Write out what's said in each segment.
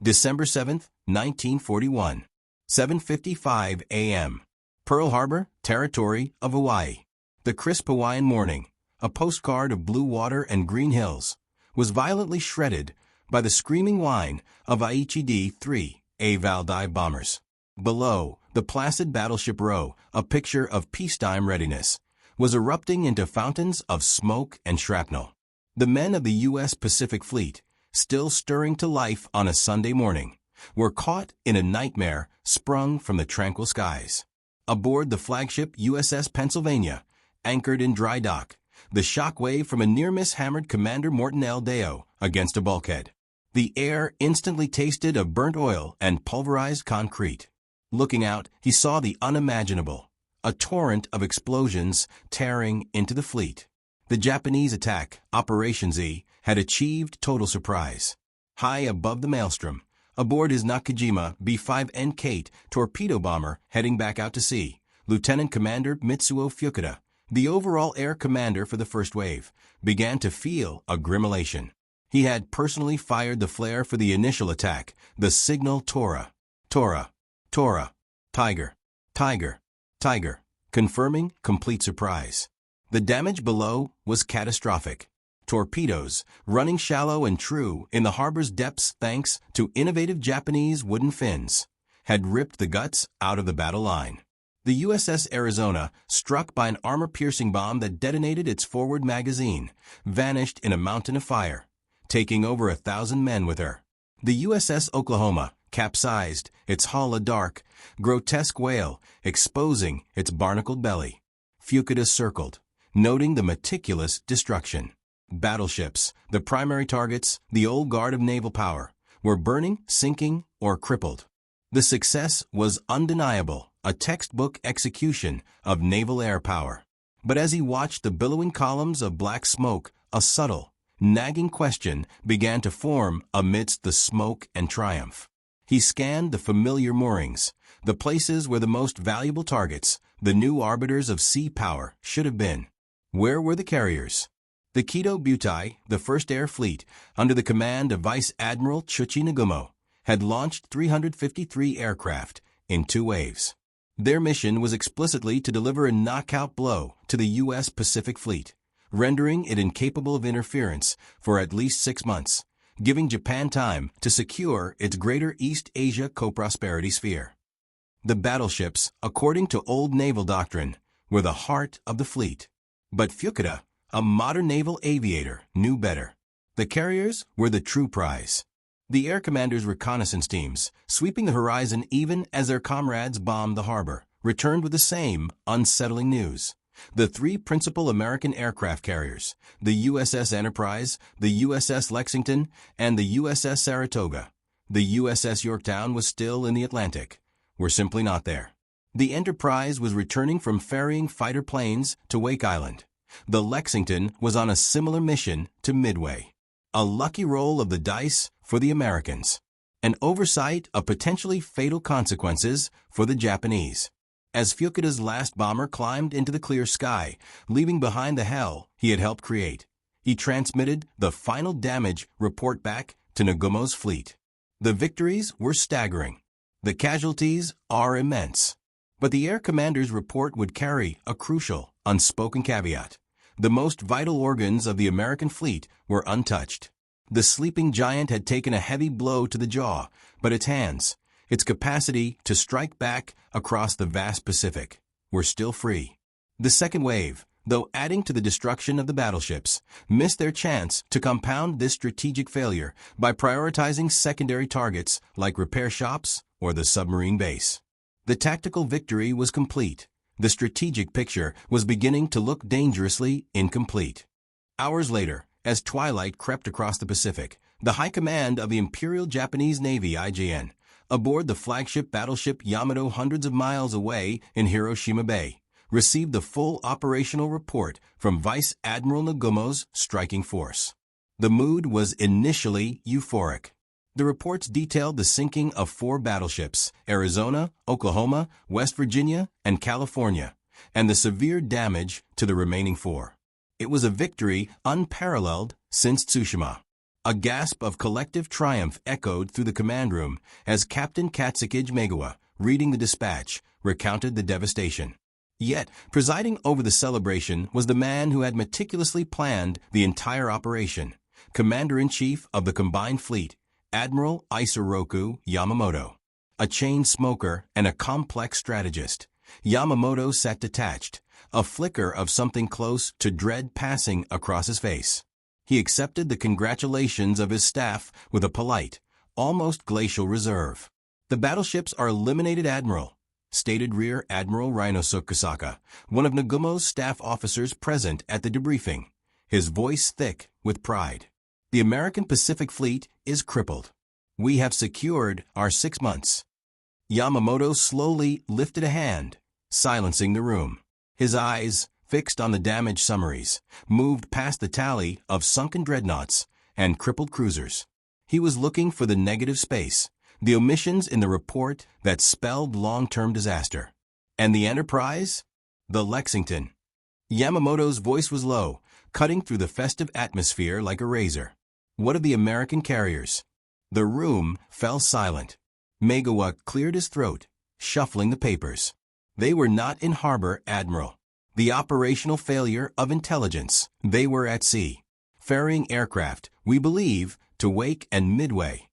December 7, 1941. 7:55 a.m. Pearl Harbor, Territory of Hawaii. The crisp Hawaiian morning, a postcard of blue water and green hills, was violently shredded by the screaming whine of Aichi D-3A Valdai bombers. Below, the placid battleship row, a picture of peacetime readiness, was erupting into fountains of smoke and shrapnel. The men of the U.S. Pacific Fleet, still stirring to life on a Sunday morning, were caught in a nightmare sprung from the tranquil skies. Aboard the flagship USS Pennsylvania, anchored in dry dock, the shockwave from a near-miss hammered Commander Morton L. Deo against a bulkhead. The air instantly tasted of burnt oil and pulverized concrete. Looking out, he saw the unimaginable, a torrent of explosions tearing into the fleet. The Japanese attack, Operation Z, had achieved total surprise. High above the maelstrom, aboard his Nakajima B-5N Kate torpedo bomber heading back out to sea, Lieutenant Commander Mitsuo Fukuda, the overall air commander for the first wave, began to feel a grim elation. He had personally fired the flare for the initial attack, the signal Tora, Tora, Tora, Tiger, Tiger, Tiger, confirming complete surprise. The damage below was catastrophic. Torpedoes, running shallow and true in the harbor's depths thanks to innovative Japanese wooden fins, had ripped the guts out of the battle line. The USS Arizona, struck by an armor-piercing bomb that detonated its forward magazine, vanished in a mountain of fire, taking over 1,000 men with her. The USS Oklahoma capsized, its hull a dark, grotesque whale, exposing its barnacled belly. Fukuda circled, noting the meticulous destruction. Battleships, the primary targets, the old guard of naval power, were burning, sinking, or crippled. The success was undeniable, a textbook execution of naval air power. But as he watched the billowing columns of black smoke, a subtle, nagging question began to form amidst the smoke and triumph. He scanned the familiar moorings, the places where the most valuable targets, the new arbiters of sea power, should have been. Where were the carriers? The Kido Butai, the First Air Fleet, under the command of Vice Admiral Chuchi Nagumo, had launched 353 aircraft in 2 waves. Their mission was explicitly to deliver a knockout blow to the U.S. Pacific Fleet, rendering it incapable of interference for at least 6 months, giving Japan time to secure its greater East Asia co-prosperity sphere. The battleships, according to old naval doctrine, were the heart of the fleet. But Fukuda, a modern naval aviator, knew better. The carriers were the true prize. The air commander's reconnaissance teams, sweeping the horizon even as their comrades bombed the harbor, returned with the same unsettling news. The 3 principal American aircraft carriers, the USS Enterprise, the USS Lexington, and the USS Saratoga, the USS Yorktown was still in the Atlantic, were simply not there. The Enterprise was returning from ferrying fighter planes to Wake Island. The Lexington was on a similar mission to Midway. A lucky roll of the dice for the Americans. An oversight of potentially fatal consequences for the Japanese. As Fukuda's last bomber climbed into the clear sky, leaving behind the hell he had helped create, he transmitted the final damage report back to Nagumo's fleet. The victories were staggering. The casualties are immense. But the air commander's report would carry a crucial, unspoken caveat. The most vital organs of the American fleet were untouched. The sleeping giant had taken a heavy blow to the jaw, but its hands, its capacity to strike back across the vast Pacific, were still free. The second wave, though adding to the destruction of the battleships, missed their chance to compound this strategic failure by prioritizing secondary targets like repair shops or the submarine base. The tactical victory was complete. The strategic picture was beginning to look dangerously incomplete. Hours later, as twilight crept across the Pacific, the High Command of the Imperial Japanese Navy (IJN), aboard the flagship battleship Yamato hundreds of miles away in Hiroshima Bay, received the full operational report from Vice Admiral Nagumo's striking force. The mood was initially euphoric. The reports detailed the sinking of 4 battleships, Arizona, Oklahoma, West Virginia, and California, and the severe damage to the remaining 4. It was a victory unparalleled since Tsushima. A gasp of collective triumph echoed through the command room as Captain Katsuki Megawa, reading the dispatch, recounted the devastation. Yet, presiding over the celebration was the man who had meticulously planned the entire operation, Commander-in-Chief of the Combined Fleet, Admiral Isoroku Yamamoto. A chain smoker and a complex strategist, Yamamoto sat detached, a flicker of something close to dread passing across his face. He accepted the congratulations of his staff with a polite, almost glacial reserve. "The battleships are eliminated, Admiral," stated Rear Admiral Rinosuke, one of Nagumo's staff officers present at the debriefing, his voice thick with pride. "The American Pacific Fleet is crippled. We have secured our 6 months." Yamamoto slowly lifted a hand, silencing the room. His eyes, fixed on the damage summaries, moved past the tally of sunken dreadnoughts and crippled cruisers. He was looking for the negative space, the omissions in the report that spelled long-term disaster. "And the Enterprise?" "The Lexington." Yamamoto's voice was low, cutting through the festive atmosphere like a razor. "What of the American carriers?" The room fell silent. Megawa cleared his throat, shuffling the papers. "They were not in harbor, Admiral. The operational failure of intelligence. They were at sea, ferrying aircraft, we believe, to Wake and Midway."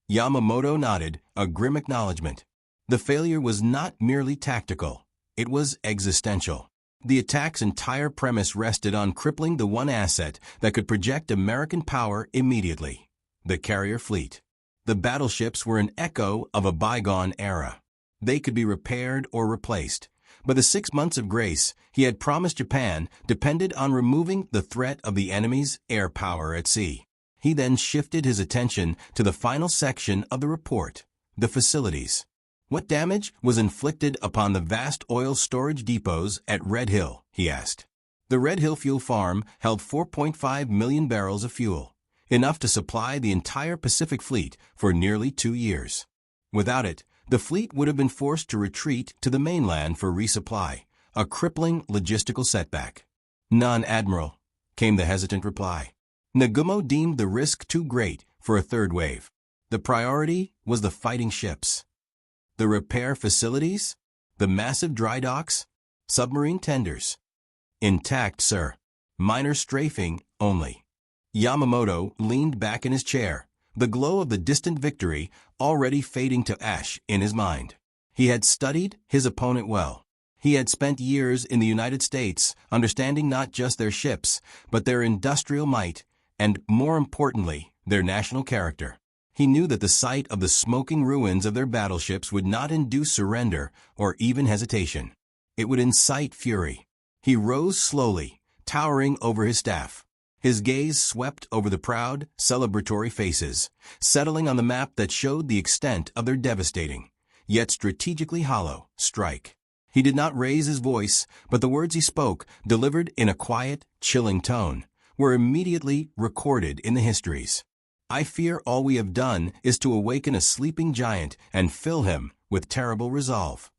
Yamamoto nodded, a grim acknowledgement. The failure was not merely tactical. It was existential. The attack's entire premise rested on crippling the one asset that could project American power immediately: the carrier fleet. The battleships were an echo of a bygone era. They could be repaired or replaced, but the 6 months of grace he had promised Japan depended on removing the threat of the enemy's air power at sea. He then shifted his attention to the final section of the report: the facilities. "What damage was inflicted upon the vast oil storage depots at Red Hill?" he asked. The Red Hill fuel farm held 4.5 million barrels of fuel, enough to supply the entire Pacific Fleet for nearly 2 years. Without it, the fleet would have been forced to retreat to the mainland for resupply, a crippling logistical setback. "None, Admiral," came the hesitant reply. Nagumo deemed the risk too great for a third wave. The priority was the fighting ships. The repair facilities? The massive dry docks? Submarine tenders? "Intact, sir. Minor strafing only." Yamamoto leaned back in his chair, the glow of the distant victory already fading to ash in his mind. He had studied his opponent well. He had spent years in the United States understanding not just their ships, but their industrial might, and, more importantly, their national character. He knew that the sight of the smoking ruins of their battleships would not induce surrender or even hesitation. It would incite fury. He rose slowly, towering over his staff. His gaze swept over the proud, celebratory faces, settling on the map that showed the extent of their devastating, yet strategically hollow, strike. He did not raise his voice, but the words he spoke, delivered in a quiet, chilling tone, were immediately recorded in the histories. "I fear all we have done is to awaken a sleeping giant and fill him with terrible resolve."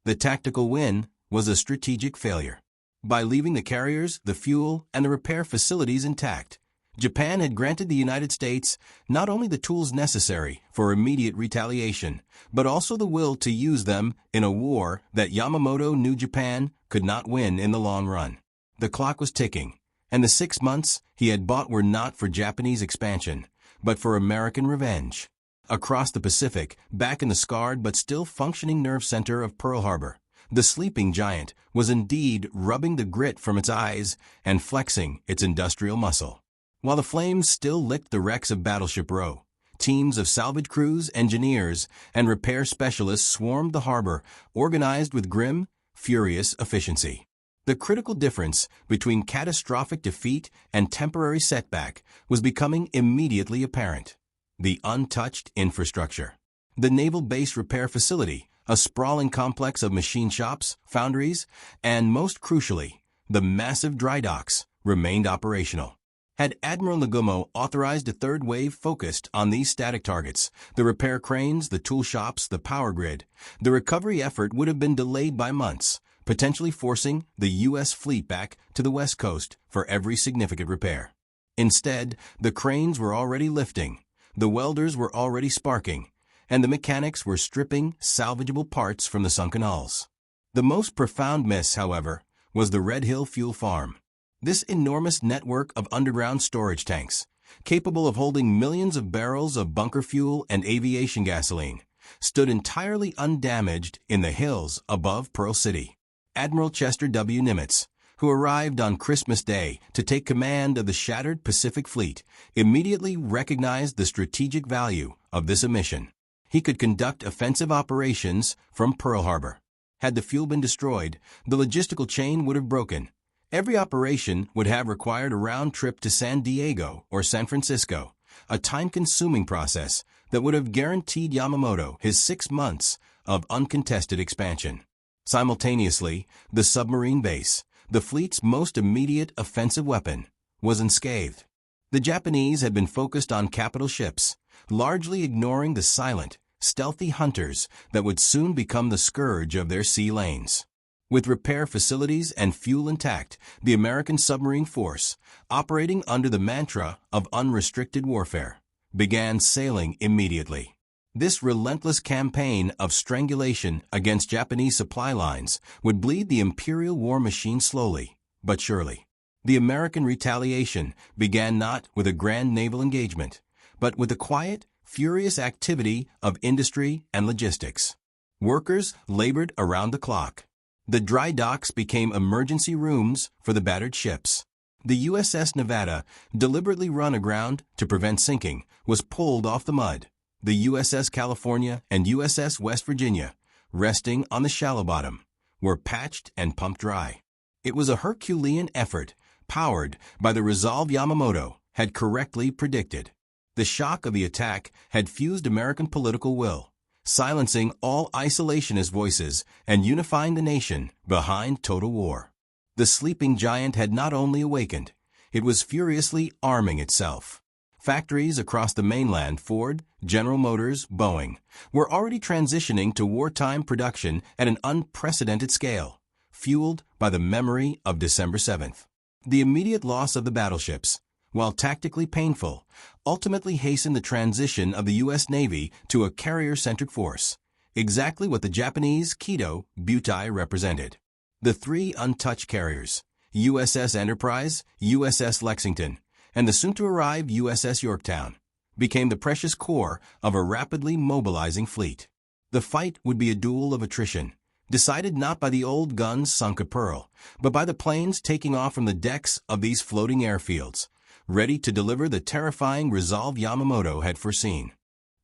The tactical win was a strategic failure. By leaving the carriers, the fuel, and the repair facilities intact, Japan had granted the United States not only the tools necessary for immediate retaliation, but also the will to use them in a war that Yamamoto knew Japan could not win in the long run. The clock was ticking, and the 6 months he had bought were not for Japanese expansion, but for American revenge. Across the Pacific, back in the scarred but still functioning nerve center of Pearl Harbor, the sleeping giant was indeed rubbing the grit from its eyes and flexing its industrial muscle. While the flames still licked the wrecks of Battleship Row, teams of salvage crews, engineers, and repair specialists swarmed the harbor, organized with grim, furious efficiency. The critical difference between catastrophic defeat and temporary setback was becoming immediately apparent: the untouched infrastructure. The Naval Base Repair Facility, a sprawling complex of machine shops, foundries, and, most crucially, the massive dry docks, remained operational. Had Admiral Nagumo authorized a third wave focused on these static targets, the repair cranes, the tool shops, the power grid, the recovery effort would have been delayed by months, potentially forcing the U.S. fleet back to the West Coast for every significant repair. Instead, the cranes were already lifting, the welders were already sparking, and the mechanics were stripping salvageable parts from the sunken hulls. The most profound miss, however, was the Red Hill Fuel Farm. This enormous network of underground storage tanks, capable of holding millions of barrels of bunker fuel and aviation gasoline, stood entirely undamaged in the hills above Pearl City. Admiral Chester W. Nimitz, who arrived on Christmas Day to take command of the shattered Pacific Fleet, immediately recognized the strategic value of this omission. He could conduct offensive operations from Pearl Harbor. Had the fuel been destroyed, the logistical chain would have broken. Every operation would have required a round trip to San Diego or San Francisco, a time-consuming process that would have guaranteed Yamamoto his 6 months of uncontested expansion. Simultaneously, the submarine base, the fleet's most immediate offensive weapon, was unscathed. The Japanese had been focused on capital ships, largely ignoring the silent, stealthy hunters that would soon become the scourge of their sea lanes. With repair facilities and fuel intact, the American submarine force, operating under the mantra of unrestricted warfare, began sailing immediately. This relentless campaign of strangulation against Japanese supply lines would bleed the imperial war machine slowly, but surely. The American retaliation began not with a grand naval engagement, but with the quiet, furious activity of industry and logistics. Workers labored around the clock. The dry docks became emergency rooms for the battered ships. The USS Nevada, deliberately run aground to prevent sinking, was pulled off the mud. The USS California and USS West Virginia, resting on the shallow bottom, were patched and pumped dry. It was a Herculean effort, powered by the resolve Yamamoto had correctly predicted. The shock of the attack had fused American political will, silencing all isolationist voices and unifying the nation behind total war. The sleeping giant had not only awakened, it was furiously arming itself. Factories across the mainland, Ford, General Motors, Boeing, were already transitioning to wartime production at an unprecedented scale, fueled by the memory of December 7th. The immediate loss of the battleships, while tactically painful, ultimately hastened the transition of the U.S. Navy to a carrier-centric force, exactly what the Japanese Kido Butai represented. The 3 untouched carriers, USS Enterprise, USS Lexington, and the soon-to-arrive USS Yorktown, became the precious core of a rapidly mobilizing fleet. The fight would be a duel of attrition, decided not by the old guns sunk at Pearl, but by the planes taking off from the decks of these floating airfields, ready to deliver the terrifying resolve Yamamoto had foreseen.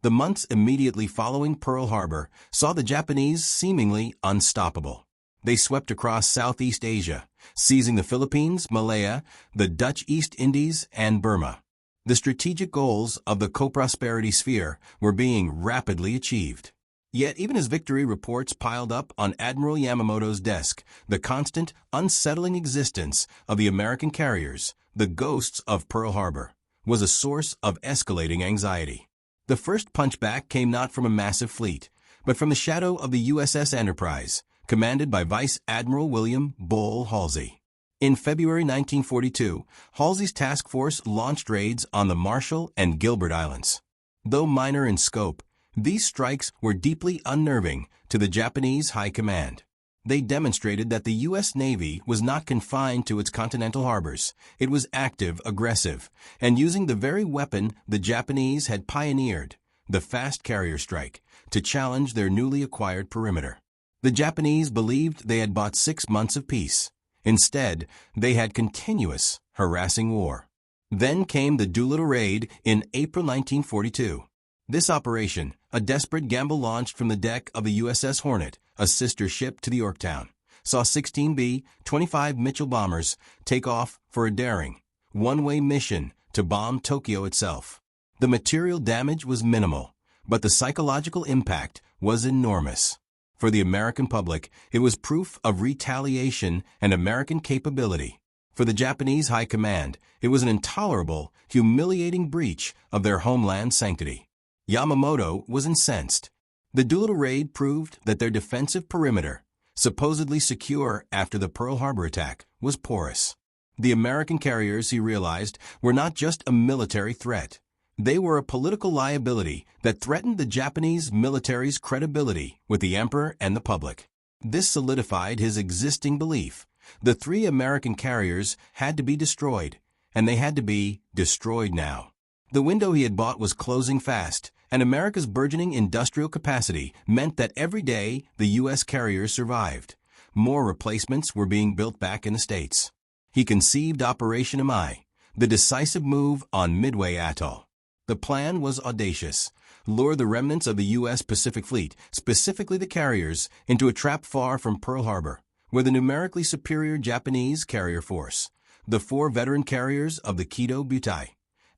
The months immediately following Pearl Harbor saw the Japanese seemingly unstoppable. They swept across Southeast Asia, seizing the Philippines, Malaya, the Dutch East Indies, and Burma. The strategic goals of the co-prosperity sphere were being rapidly achieved. Yet even as victory reports piled up on Admiral Yamamoto's desk, the constant, unsettling existence of the American carriers, the ghosts of Pearl Harbor, was a source of escalating anxiety. The first punchback came not from a massive fleet, but from the shadow of the USS Enterprise, commanded by Vice Admiral William Bull Halsey. In February 1942, Halsey's task force launched raids on the Marshall and Gilbert Islands. Though minor in scope, these strikes were deeply unnerving to the Japanese high command. They demonstrated that the U.S. Navy was not confined to its continental harbors. It was active, aggressive, and using the very weapon the Japanese had pioneered, the fast carrier strike, to challenge their newly acquired perimeter. The Japanese believed they had bought 6 months of peace. Instead, they had continuous, harassing war. Then came the Doolittle Raid in April 1942. This operation, a desperate gamble launched from the deck of the USS Hornet, a sister ship to the Yorktown, saw 16 B-25 Mitchell bombers take off for a daring, one-way mission to bomb Tokyo itself. The material damage was minimal, but the psychological impact was enormous. For the American public, it was proof of retaliation and American capability. For the Japanese high command, it was an intolerable, humiliating breach of their homeland sanctity. Yamamoto was incensed. The Doolittle Raid proved that their defensive perimeter, supposedly secure after the Pearl Harbor attack, was porous. The American carriers, he realized, were not just a military threat. They were a political liability that threatened the Japanese military's credibility with the emperor and the public. This solidified his existing belief. The 3 American carriers had to be destroyed, and they had to be destroyed now. The window he had bought was closing fast, and America's burgeoning industrial capacity meant that every day the U.S. carriers survived. More replacements were being built back in the States. He conceived Operation MI, the decisive move on Midway Atoll. The plan was audacious: lure the remnants of the U.S. Pacific Fleet, specifically the carriers, into a trap far from Pearl Harbor, where the numerically superior Japanese carrier force, the 4 veteran carriers of the Kido Butai,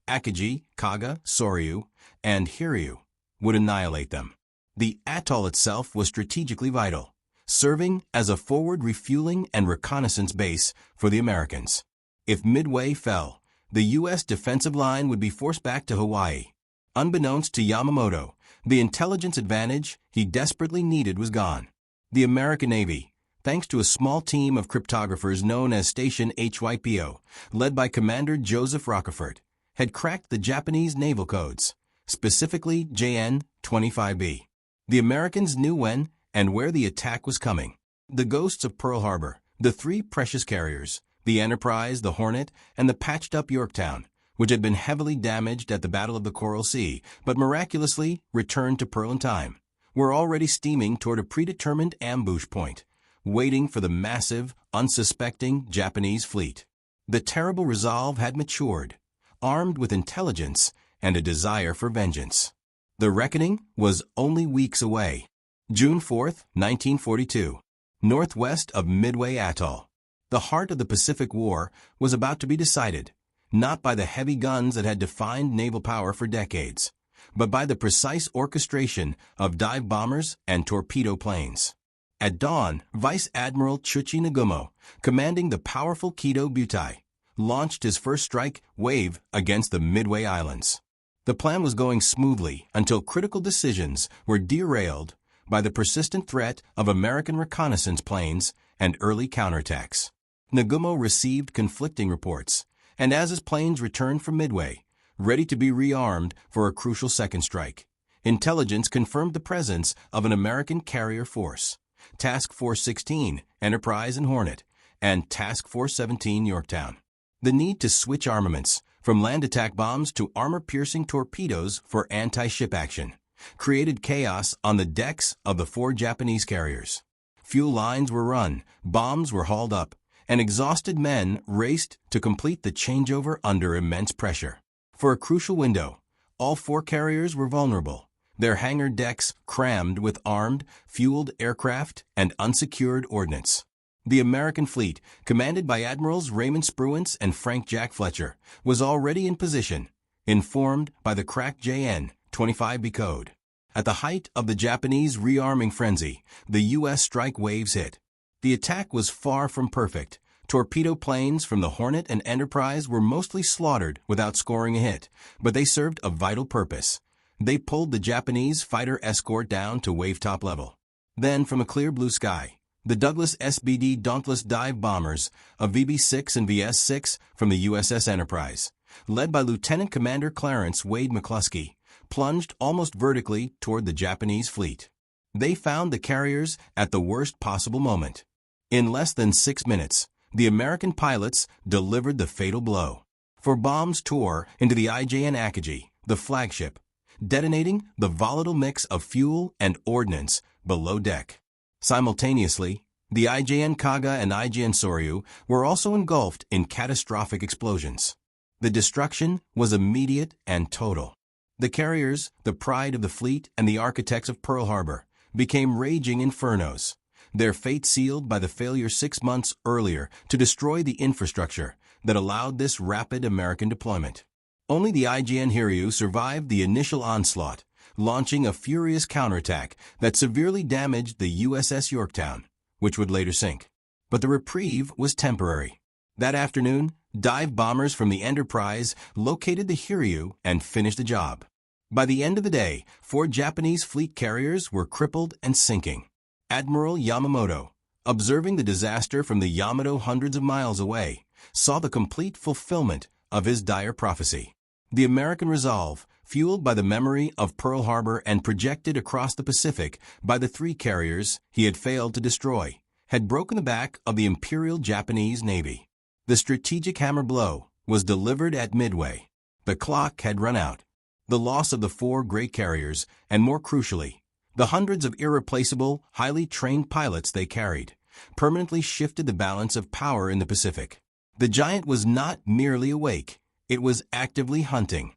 Akagi, Kaga, Soryu, and Hiryu, would annihilate them. The atoll itself was strategically vital, serving as a forward refueling and reconnaissance base for the Americans. If Midway fell, the U.S. defensive line would be forced back to Hawaii. Unbeknownst to Yamamoto, the intelligence advantage he desperately needed was gone. The American Navy, thanks to a small team of cryptographers known as Station HYPO, led by Commander Joseph Rockefort, had cracked the Japanese naval codes, specifically JN-25B. The Americans knew when and where the attack was coming. The ghosts of Pearl Harbor, the 3 precious carriers, the Enterprise, the Hornet, and the patched-up Yorktown, which had been heavily damaged at the Battle of the Coral Sea, but miraculously returned to Pearl in time, were already steaming toward a predetermined ambush point, waiting for the massive, unsuspecting Japanese fleet. The terrible resolve had matured, armed with intelligence and a desire for vengeance. The reckoning was only weeks away. June 4, 1942, northwest of Midway Atoll. The heart of the Pacific War was about to be decided, not by the heavy guns that had defined naval power for decades, but by the precise orchestration of dive bombers and torpedo planes. At dawn, Vice Admiral Chuchi Nagumo, commanding the powerful Kido Butai, launched his first strike wave against the Midway Islands. The plan was going smoothly until critical decisions were derailed by the persistent threat of American reconnaissance planes and early counterattacks. Nagumo received conflicting reports, and as his planes returned from Midway, ready to be rearmed for a crucial second strike, intelligence confirmed the presence of an American carrier force, Task Force 16, Enterprise and Hornet, and Task Force 17, Yorktown. The need to switch armaments, from land attack bombs to armor-piercing torpedoes for anti-ship action, created chaos on the decks of the 4 Japanese carriers. Fuel lines were run, bombs were hauled up, and exhausted men raced to complete the changeover under immense pressure. For a crucial window, all 4 carriers were vulnerable, their hangar decks crammed with armed, fueled aircraft and unsecured ordnance. The American fleet, commanded by Admirals Raymond Spruance and Frank Jack Fletcher, was already in position, informed by the cracked JN-25B code. At the height of the Japanese rearming frenzy, the U.S. strike waves hit. The attack was far from perfect. Torpedo planes from the Hornet and Enterprise were mostly slaughtered without scoring a hit, but they served a vital purpose. They pulled the Japanese fighter escort down to wave-top level. Then, from a clear blue sky, the Douglas SBD Dauntless dive bombers of VB-6 and VS-6 from the USS Enterprise, led by Lieutenant Commander Clarence Wade McCluskey, plunged almost vertically toward the Japanese fleet. They found the carriers at the worst possible moment. In less than 6 minutes, the American pilots delivered the fatal blow. 4 bombs tore into the IJN Akagi, the flagship, detonating the volatile mix of fuel and ordnance below deck. Simultaneously, the IJN Kaga and IJN Soryu were also engulfed in catastrophic explosions. The destruction was immediate and total. The carriers, the pride of the fleet and the architects of Pearl Harbor, became raging infernos, their fate sealed by the failure 6 months earlier to destroy the infrastructure that allowed this rapid American deployment. Only the IJN Hiryu survived the initial onslaught, launching a furious counterattack that severely damaged the USS Yorktown, which would later sink. But the reprieve was temporary. That afternoon, dive bombers from the Enterprise located the Hiryu and finished the job. By the end of the day, 4 Japanese fleet carriers were crippled and sinking. Admiral Yamamoto, observing the disaster from the Yamato hundreds of miles away, saw the complete fulfillment of his dire prophecy. The American resolve, fueled by the memory of Pearl Harbor and projected across the Pacific by the 3 carriers he had failed to destroy, had broken the back of the Imperial Japanese Navy. The strategic hammer blow was delivered at Midway. The clock had run out. The loss of the 4 great carriers, and more crucially, the hundreds of irreplaceable, highly trained pilots they carried, permanently shifted the balance of power in the Pacific. The giant was not merely awake, it was actively hunting.